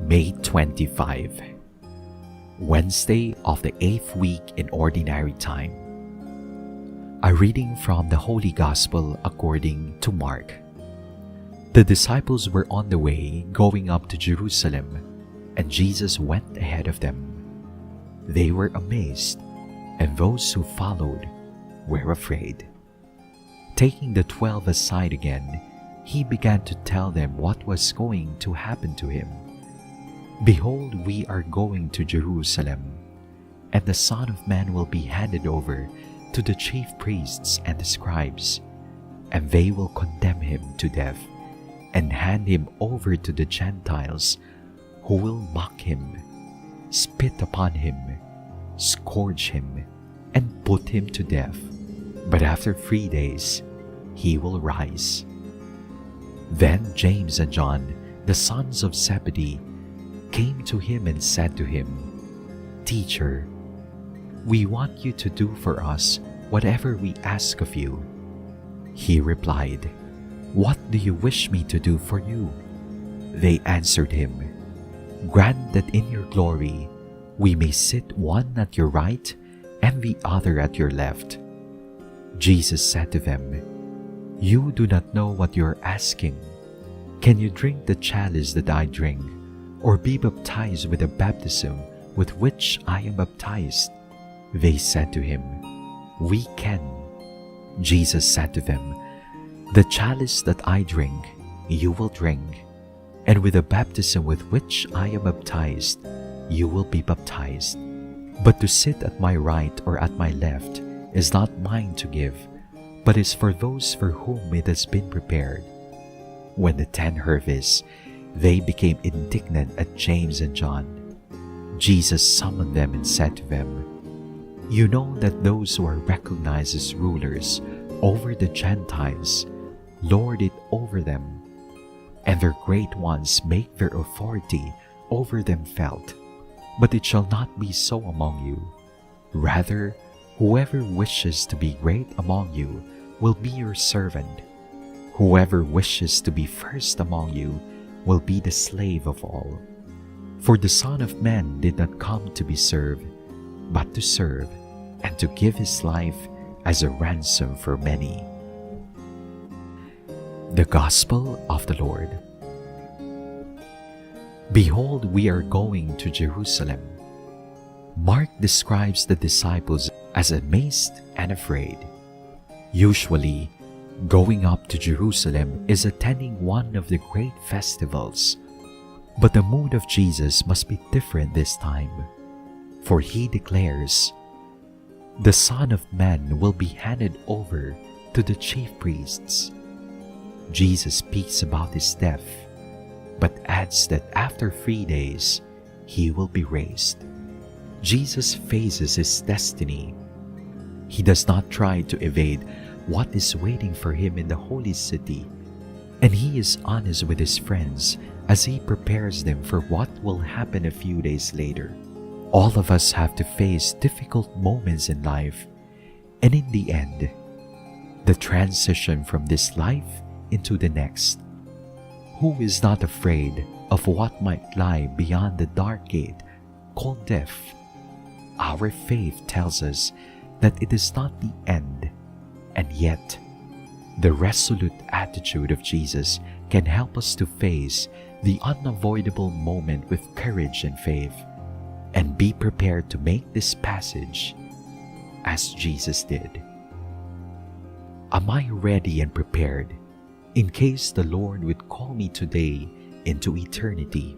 May 25, Wednesday of the 8th week in Ordinary Time. A reading from the Holy Gospel according to Mark. The disciples were on the way going up to Jerusalem, and Jesus went ahead of them. They were amazed, and those who followed were afraid. Taking the 12 aside again, he began to tell them what was going to happen to him. Behold, we are going to Jerusalem, and the Son of Man will be handed over to the chief priests and the scribes, and they will condemn him to death and hand him over to the Gentiles, who will mock him, spit upon him, scourge him, and put him to death. But after 3 days he will rise. Then James and John, the sons of Zebedee, came to him and said to him, "Teacher, we want you to do for us whatever we ask of you." He replied, "What do you wish me to do for you?" They answered him, "Grant that in your glory we may sit one at your right and the other at your left." Jesus said to them, "You do not know what you are asking. Can you drink the chalice that I drink, or be baptized with the baptism with which I am baptized?" They said to him, "We can." Jesus said to them, "The chalice that I drink, you will drink, and with the baptism with which I am baptized, you will be baptized. But to sit at my right or at my left is not mine to give, but is for those for whom it has been prepared." When the 10 heard this, they became indignant at James and John. Jesus summoned them and said to them, "You know that those who are recognized as rulers over the Gentiles lord it over them, and their great ones make their authority over them felt. But it shall not be so among you. Rather, whoever wishes to be great among you will be your servant. Whoever wishes to be first among you will be the slave of all. For the Son of Man did not come to be served, but to serve, and to give his life as a ransom for many." The Gospel of the Lord. Behold, we are going to Jerusalem. Mark describes the disciples as amazed and afraid. Usually, going up to Jerusalem is attending one of the great festivals. But the mood of Jesus must be different this time, for he declares, "The Son of Man will be handed over to the chief priests." Jesus speaks about his death, but adds that after 3 days he will be raised. Jesus faces his destiny. He does not try to evade what is waiting for him in the holy city, and he is honest with his friends as he prepares them for what will happen a few days later. All of us have to face difficult moments in life, and in the end, the transition from this life into the next. Who is not afraid of what might lie beyond the dark gate called death? Our faith tells us that it is not the end, and yet, the resolute attitude of Jesus can help us to face the unavoidable moment with courage and faith, and be prepared to make this passage as Jesus did. Am I ready and prepared in case the Lord would call me today into eternity?